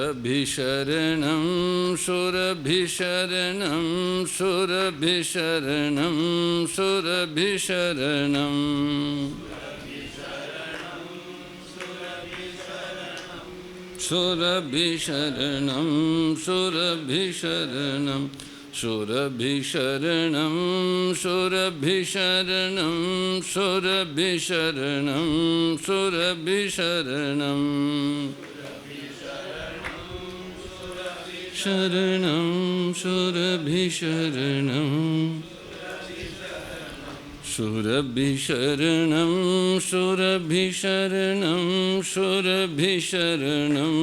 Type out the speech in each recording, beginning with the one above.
सुरभिशरणं सुरभिशरणं सुरभिशरणं सुरभिशरणं सुरभिशरणं सुरभिशरणं सुरभिशरणं सुरभिशरणं सुरभिशरणं सुरभिशरणं शरणं सुरभिशरणं सुरभिशरणं सुरभिशरणं सुरभिशरणं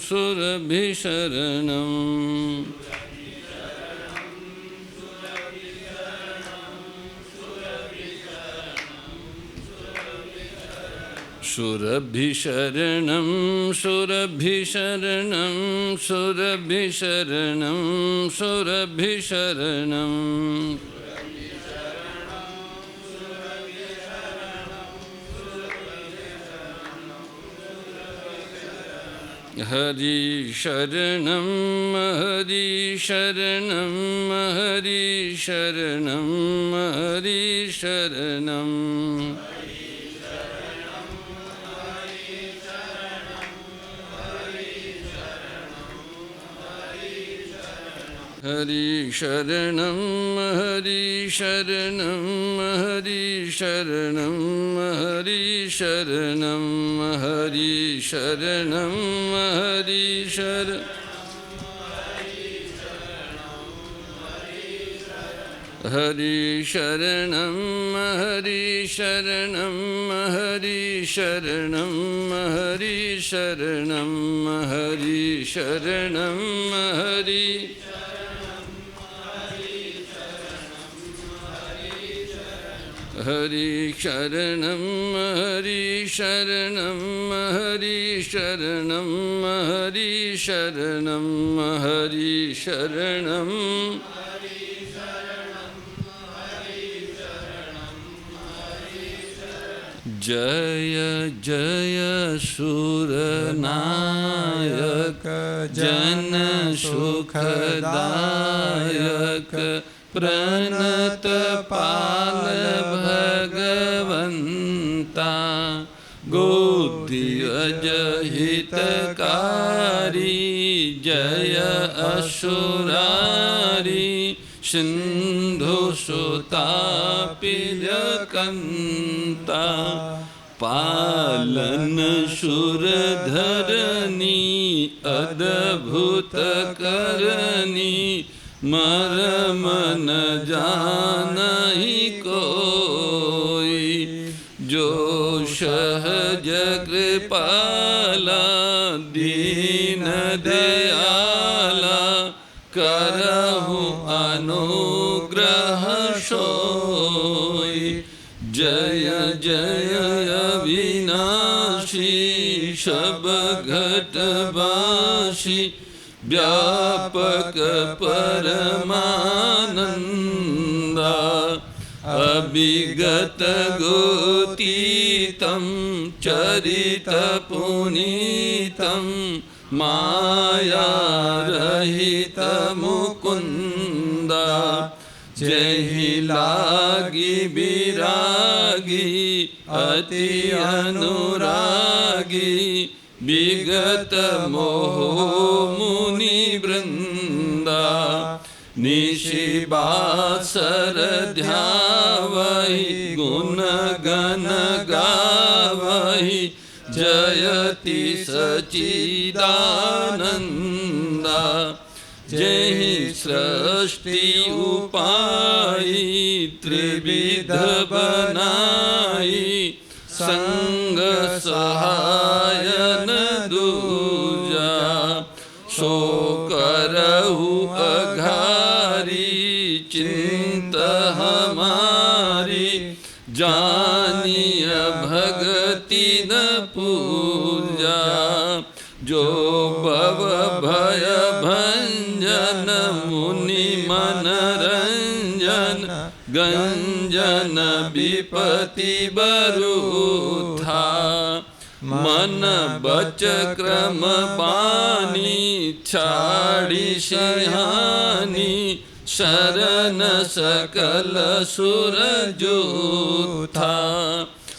सुरभिशरणं सुरभिशरणं सुरभिशरणं सुरभिशरणं सुरभिशरणं हरि शरणं हरि शरणं हरि शरणं हरि शरणं हरि शरणं हरि शरणं हरि शरणं हरि शरणं हरि शरणं हरि शरणं हरि शरणं हरि शरणं हरि शरणं हरि शरणं हरि शरणं हरि हरि शरणं हरि शरणं हरि शरणं हरि शरणं हरि शरणं जय जय सुरनायक जन सुखदायक प्रणत पाल भगवंता गोदियज हितकारी जय असुरारी सिंधु सुतापिलकंता पालन सुरधरनी अद्भुत करनी मरम न जानहि कोई जो सहज कृपाला दीन दयाला करहु अनुग्रह सोई जय जय अविनाशी सब घटवासी व्यापक परमानंदा अभिगत गोतीतं चरित पुनीतं माया रहित मुकुंदा जहि लागी विरागी अति अनुरागी विगत मोह मुनि वृंदा निशिबासर ध्यावहि गुण गण गावहि जयति सच्चिदानंदा जहि सृष्टि उपाई त्रिविध बनाई संग सहायन दूजा सो करहु अघारी चिंत हमारी जानिय भगति न पूजा जो भव भय भंजन मुनि मनरंजन गंजन विपति बरूथा मन बच क्रम पानी छाड़ी सिंहानी शरण सकल सुर जूथा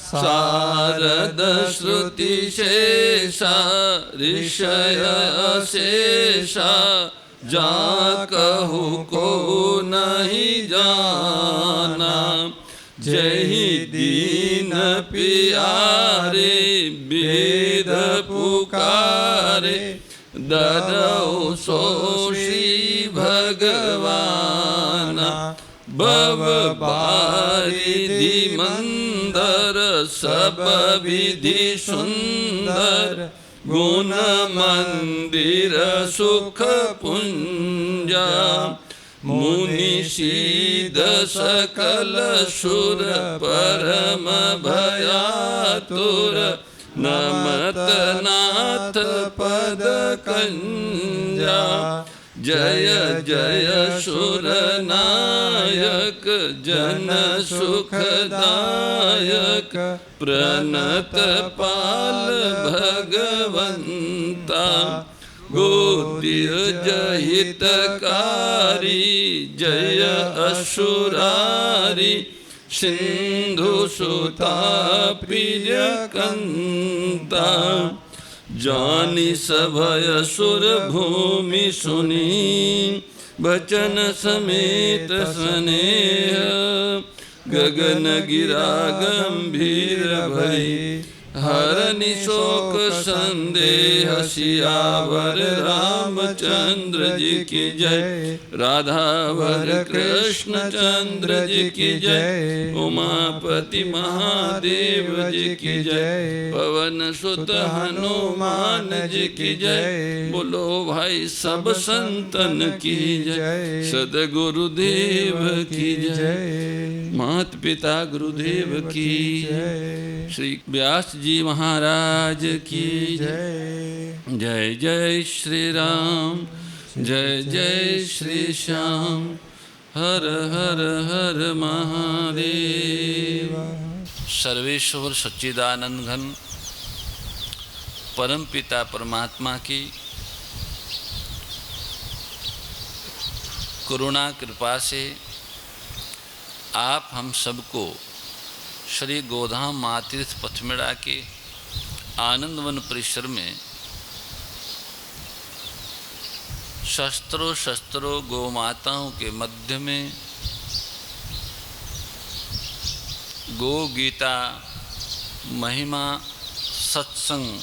शारद श्रुति शेषा ऋषय शेषा जा कहु को नहीं जाना जहि दीन पियारे वेद पुकारे दरौ सो श्री भगवाना भव बारिधि मंदर सब विधि सुंदर गुण मंदिर सुख पुंजा मुनि सीध सकल सुर परम भयातुर नमत नाथ पद कंजा जय जय सुर नायक जन सुखदायक प्रणत पाल भगवंता गोदिय जहितकारी जय असुरारी सिंधु सुता प्रिय कंता जानी सभय सुर भूमि सुनी बचन समेत स्नेह गगन गिरा गंभीर भई हरनि शोक संदेह सियावर रामचंद्र जी की जय राधावर कृष्ण चंद्र जी की जय उमापति महादेव जी की जय पवन सुत हनुमान जी की जय बोलो भाई सब संतन की जय सदगुरुदेव की जय मात पिता गुरुदेव की जय श्री व्यास जी महाराज की जय जय जय श्री राम जय जय श्री श्याम हर हर हर महादेव। सर्वेश्वर सच्चिदानंद घन परम पिता परमात्मा की करुणा कृपा से आप हम सबको श्री गोधाम महातीर्थ पथमेड़ा के आनंदवन परिसर में शस्त्रों गौ माताओं के मध्य में गो गीता महिमा सत्संग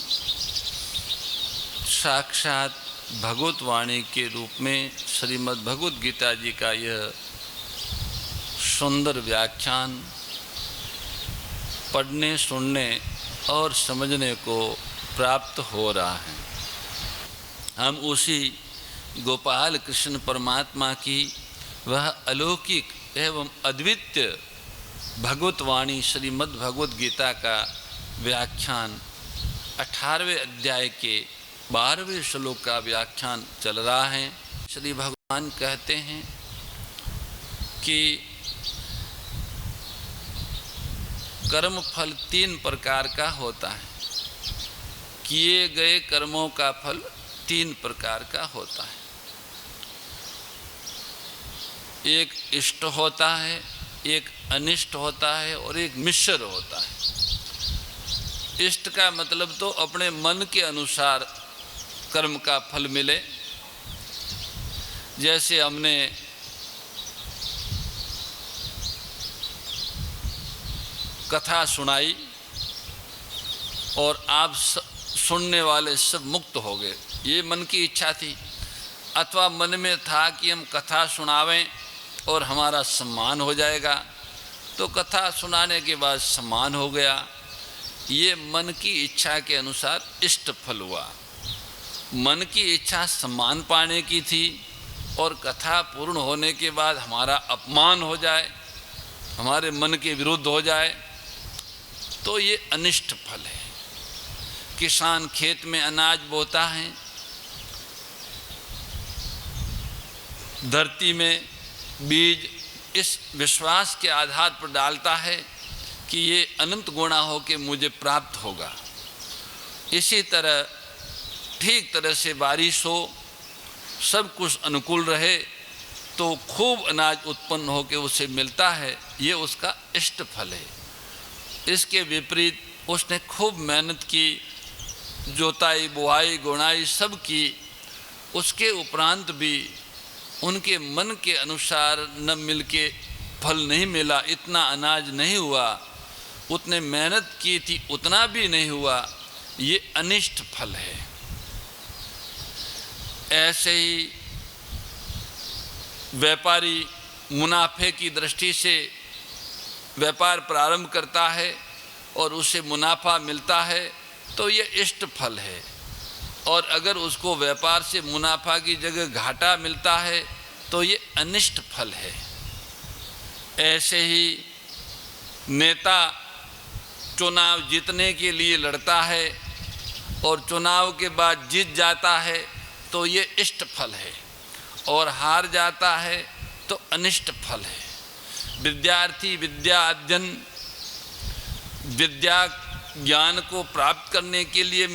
साक्षात भगवत वाणी के रूप में श्रीमद् भगवत गीता जी का यह सुंदर व्याख्यान पढ़ने सुनने और समझने को प्राप्त हो रहा है। हम उसी गोपाल कृष्ण परमात्मा की वह अलौकिक एवं अद्वितीय भगवत वाणी श्रीमद् भगवत गीता का व्याख्यान 18वें अध्याय के 12वें श्लोक का व्याख्यान चल रहा है। श्री भगवान कहते हैं कि कर्म फल 3 प्रकार का होता है। किए गए कर्मों का फल 3 प्रकार का होता है। एक इष्ट होता है, एक अनिष्ट होता है और एक मिश्र होता है। इष्ट का मतलब तो अपने मन के अनुसार कर्म का फल मिले। जैसे हमने कथा सुनाई और आप सुनने वाले सब मुक्त हो गए, ये मन की इच्छा थी। अथवा मन में था कि हम कथा सुनावें और हमारा सम्मान हो जाएगा, तो कथा सुनाने के बाद सम्मान हो गया। ये मन की इच्छा के अनुसार इष्ट फल हुआ। मन की इच्छा सम्मान पाने की थी और कथा पूर्ण होने के बाद हमारा अपमान हो जाए, हमारे मन के विरुद्ध हो जाए, तो ये अनिष्ट फल है। किसान खेत में अनाज बोता है, धरती में बीज इस विश्वास के आधार पर डालता है कि ये अनंत गुणा हो के मुझे प्राप्त होगा। इसी तरह ठीक तरह से बारिश हो सब कुछ अनुकूल रहे तो खूब अनाज उत्पन्न होकर उसे मिलता है, ये उसका इष्ट फल है। इसके विपरीत उसने खूब मेहनत की, जोताई बुआई गुणाई सब की, उसके उपरांत भी उनके मन के अनुसार न मिल के फल नहीं मिला, इतना अनाज नहीं हुआ, उतने मेहनत की थी उतना भी नहीं हुआ, ये अनिष्ट फल है। ऐसे ही व्यापारी मुनाफे की दृष्टि से व्यापार प्रारंभ करता है और उसे मुनाफा मिलता है तो ये इष्ट फल है, और अगर उसको व्यापार से मुनाफा की जगह घाटा मिलता है तो ये अनिष्ट फल है। ऐसे ही नेता चुनाव जीतने के लिए लड़ता है और चुनाव के बाद जीत जाता है तो ये इष्ट फल है, और हार जाता है तो अनिष्ट फल है। विद्यार्थी विद्या अध्ययन विद्या ज्ञान को प्राप्त करने के लिए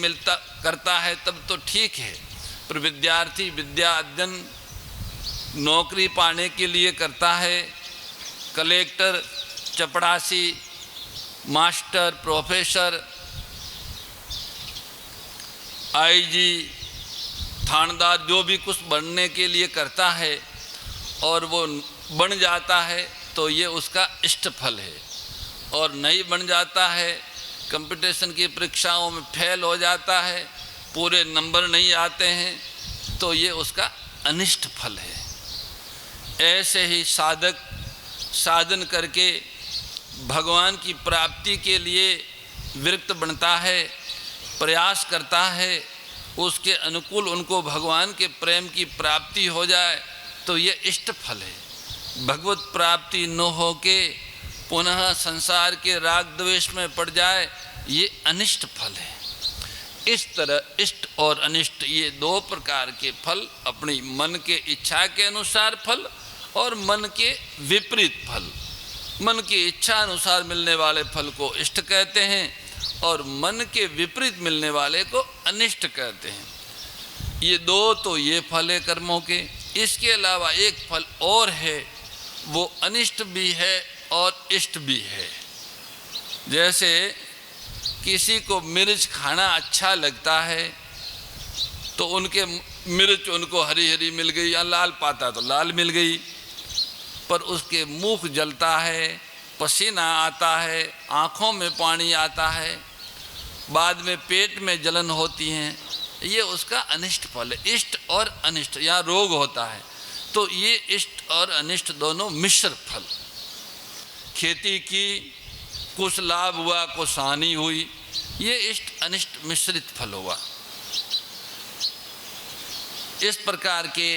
करता है तब तो ठीक है, पर विद्यार्थी विद्या अध्ययन नौकरी पाने के लिए करता है, कलेक्टर, चपरासी, मास्टर, प्रोफेसर, आईजी, थानेदार, जो भी कुछ बनने के लिए करता है और वो बन जाता है तो ये उसका इष्ट फल है, और नहीं बन जाता है, कंपटीशन की परीक्षाओं में फेल हो जाता है, पूरे नंबर नहीं आते हैं, तो ये उसका अनिष्ट फल है। ऐसे ही साधक साधन करके भगवान की प्राप्ति के लिए विरक्त बनता है, प्रयास करता है, उसके अनुकूल उनको भगवान के प्रेम की प्राप्ति हो जाए तो ये इष्ट फल है। भगवत प्राप्ति न हो के पुनः संसार के राग द्वेष में पड़ जाए, ये अनिष्ट फल है। इस तरह इष्ट और अनिष्ट ये दो प्रकार के फल, अपनी मन के इच्छा के अनुसार फल और मन के विपरीत फल। मन की इच्छा अनुसार मिलने वाले फल को इष्ट कहते हैं और मन के विपरीत मिलने वाले को अनिष्ट कहते हैं। ये दो तो ये फल है कर्मों के। इसके अलावा एक फल और है, वो अनिष्ट भी है और इष्ट भी है। जैसे किसी को मिर्च खाना अच्छा लगता है तो उनके मिर्च उनको हरी हरी मिल गई, या लाल पाता तो लाल मिल गई, पर उसके मुंह जलता है, पसीना आता है, आँखों में पानी आता है, बाद में पेट में जलन होती है, ये उसका अनिष्ट फल है। इष्ट और अनिष्ट, यहाँ रोग होता है तो ये इष्ट और अनिष्ट दोनों मिश्र फल। खेती की, कुछ लाभ हुआ कुछ हानि हुई, ये इष्ट अनिष्ट मिश्रित फल हुआ। इस प्रकार के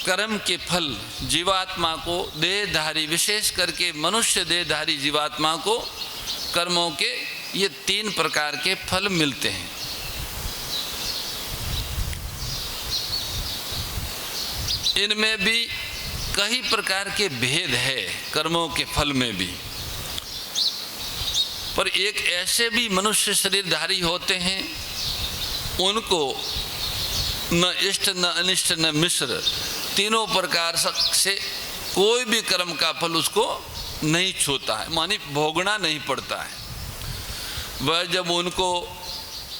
कर्म के फल जीवात्मा को, देहधारी विशेष करके मनुष्य देहधारी जीवात्मा को कर्मों के ये तीन प्रकार के फल मिलते हैं। इनमें भी कई प्रकार के भेद है, कर्मों के फल में भी। पर एक ऐसे भी मनुष्य शरीरधारी होते हैं, उनको न इष्ट न अनिष्ट न मिश्र, तीनों प्रकार से कोई भी कर्म का फल उसको नहीं छूता है, मानी भोगना नहीं पड़ता है। वह जब उनको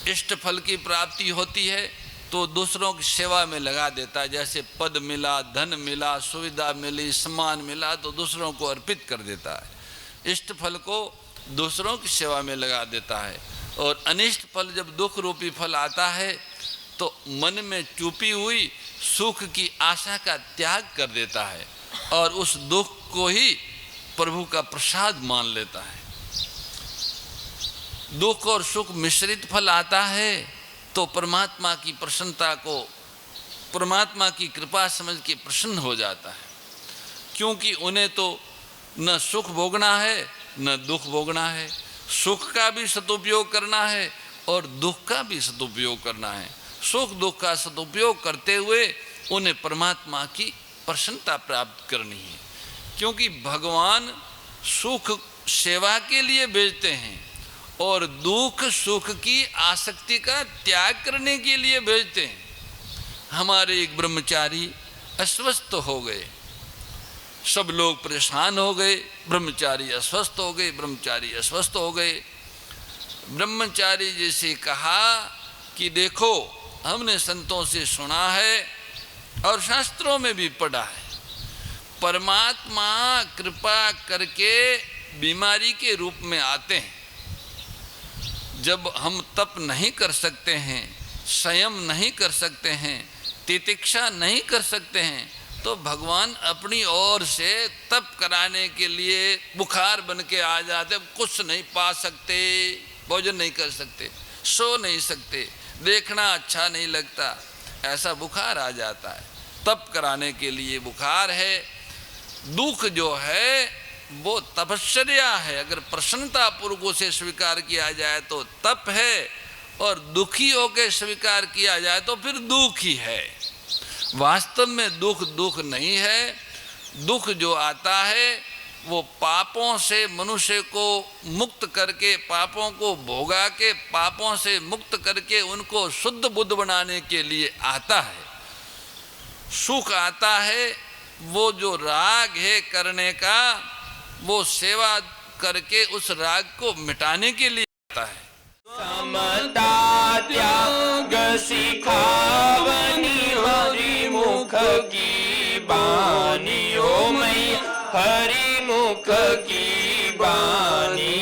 इष्ट फल की प्राप्ति होती है तो दूसरों की सेवा में लगा देता है। जैसे पद मिला, धन मिला, सुविधा मिली, सम्मान मिला तो दूसरों को अर्पित कर देता है। इष्ट फल को दूसरों की सेवा में लगा देता है। और अनिष्ट फल जब दुख रूपी फल आता है तो मन में चुपी हुई सुख की आशा का त्याग कर देता है और उस दुख को ही प्रभु का प्रसाद मान लेता है। दुख और सुख मिश्रित फल आता है तो परमात्मा की प्रसन्नता को, परमात्मा की कृपा समझ के प्रसन्न हो जाता है, क्योंकि उन्हें तो न सुख भोगना है न दुख भोगना है। सुख का भी सदुपयोग करना है और दुख का भी सदुपयोग करना है। सुख दुख का सदुपयोग करते हुए उन्हें परमात्मा की प्रसन्नता प्राप्त करनी है, क्योंकि भगवान सुख सेवा के लिए भेजते हैं और दुख सुख की आसक्ति का त्याग करने के लिए भेजते हैं। हमारे एक ब्रह्मचारी अस्वस्थ हो गए, सब लोग परेशान हो गए, ब्रह्मचारी अस्वस्थ हो गए, ब्रह्मचारी अस्वस्थ हो गए। ब्रह्मचारी जी से कहा कि देखो, हमने संतों से सुना है और शास्त्रों में भी पढ़ा है, परमात्मा कृपा करके बीमारी के रूप में आते हैं। जब हम तप नहीं कर सकते हैं, संयम नहीं कर सकते हैं, तितिक्षा नहीं कर सकते हैं, तो भगवान अपनी ओर से तप कराने के लिए बुखार बन के आ जाते। कुछ नहीं पा सकते, भोजन नहीं कर सकते, सो नहीं सकते, देखना अच्छा नहीं लगता, ऐसा बुखार आ जाता है। तप कराने के लिए बुखार है। दुख जो है वो तपश्चर्या है, अगर प्रसन्नता पूर्वक उसे स्वीकार किया जाए तो तप है, और दुखी होकर स्वीकार किया जाए तो फिर दुख ही है। वास्तव में दुख नहीं है। दुख जो आता है वो पापों से मनुष्य को मुक्त करके, पापों को भोगा के, पापों से मुक्त करके उनको शुद्ध बुद्ध बनाने के लिए आता है। सुख आता है वो जो राग है करने का, वो सेवा करके उस राग को मिटाने के लिए आता है। समता त्याग सिखावनी हरि मुख की बानी, ओ मैया हरि मुख की बानी।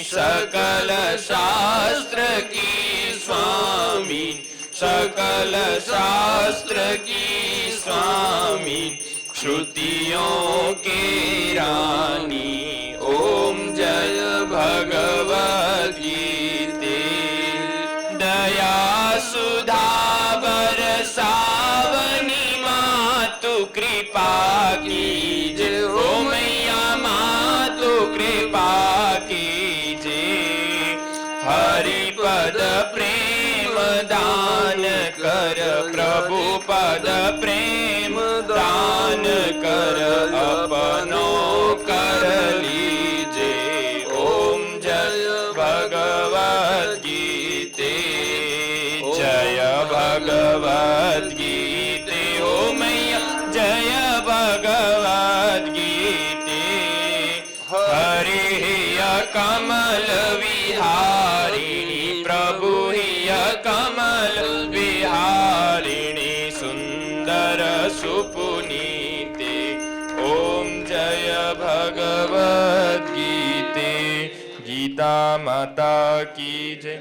सकल शास्त्र की स्वामी, सकल शास्त्र की स्वामी, श्रुतियों की रानी। ओम जय भगवद गीते। दया सुधा बरसावनी मातु कृपा कीजे, ओ मैया मातु कृपा कीजे। हरि पद प्रेम दान कर, प्रभु पद प्रेम दान कर, अपनो कर लीजे। ओम जय भगवद गीते, जय भगवद गीते। ओ मैया जय भगवद गीते। हरि कमल विहारिणी, प्रभु हिय कमल विहारिणी, सुंदर सुपुनीते। ओम जय भगवद गीते। गीता माता की जय।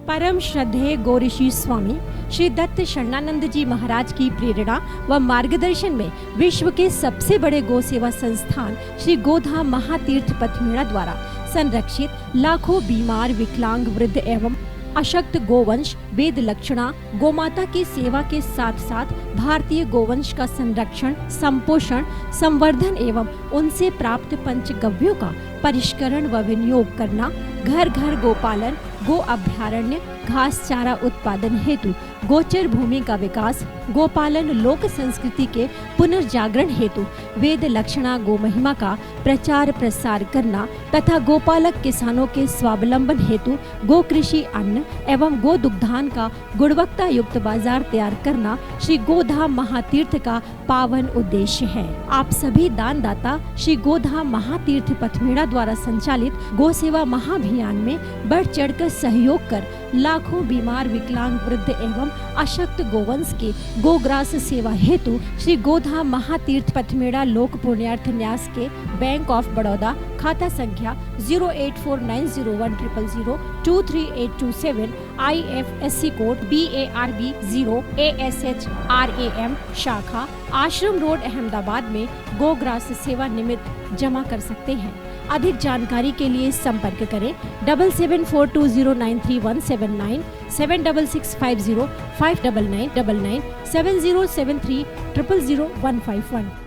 परम श्रद्धेय गौरीशी स्वामी श्री दत्त शरणानंद जी महाराज की प्रेरणा व मार्गदर्शन में विश्व के सबसे बड़े गौ सेवा संस्थान श्री गोधाम महातीर्थ पथमेड़ा द्वारा संरक्षित लाखों बीमार, विकलांग, वृद्ध एवं अशक्त गोवंश वेद लक्षणा गोमाता की सेवा के साथ साथ भारतीय गोवंश का संरक्षण, संपोषण, संवर्धन एवं उनसे प्राप्त पंचगव्यों का परिष्करण व विनियोग करना, घर घर गोपालन, गो अभ्यारण्य, घास चारा उत्पादन हेतु गोचर भूमि का विकास, गोपालन लोक संस्कृति के पुनर्जागरण हेतु वेद लक्षणा गो महिमा का प्रचार प्रसार करना तथा गोपालक किसानों के स्वावलंबन हेतु गो कृषि अन्न एवं गो दुग्धान का गुणवत्ता युक्त बाजार तैयार करना श्री गोधाम महातीर्थ का पावन उद्देश्य है। आप सभी दानदाता श्री गोधाम महातीर्थ पथमेड़ा द्वारा संचालित गो सेवा महाअभियान में बढ़ चढ़कर सहयोग कर लाखों बीमार, विकलांग, वृद्ध एवं अशक्त गोवंश के गोग्रास सेवा हेतु श्री गोधाम महातीर्थ पथमेड़ा लोक पुण्यार्थ न्यास के बैंक ऑफ बड़ौदा खाता संख्या 084901000238827 IFSC कोड BARB 0 ASHRAM शाखा आश्रम रोड अहमदाबाद में गोग्रास सेवा निमित्त जमा कर सकते हैं। अधिक जानकारी के लिए संपर्क करें 7742093179 7665059999 7073000151।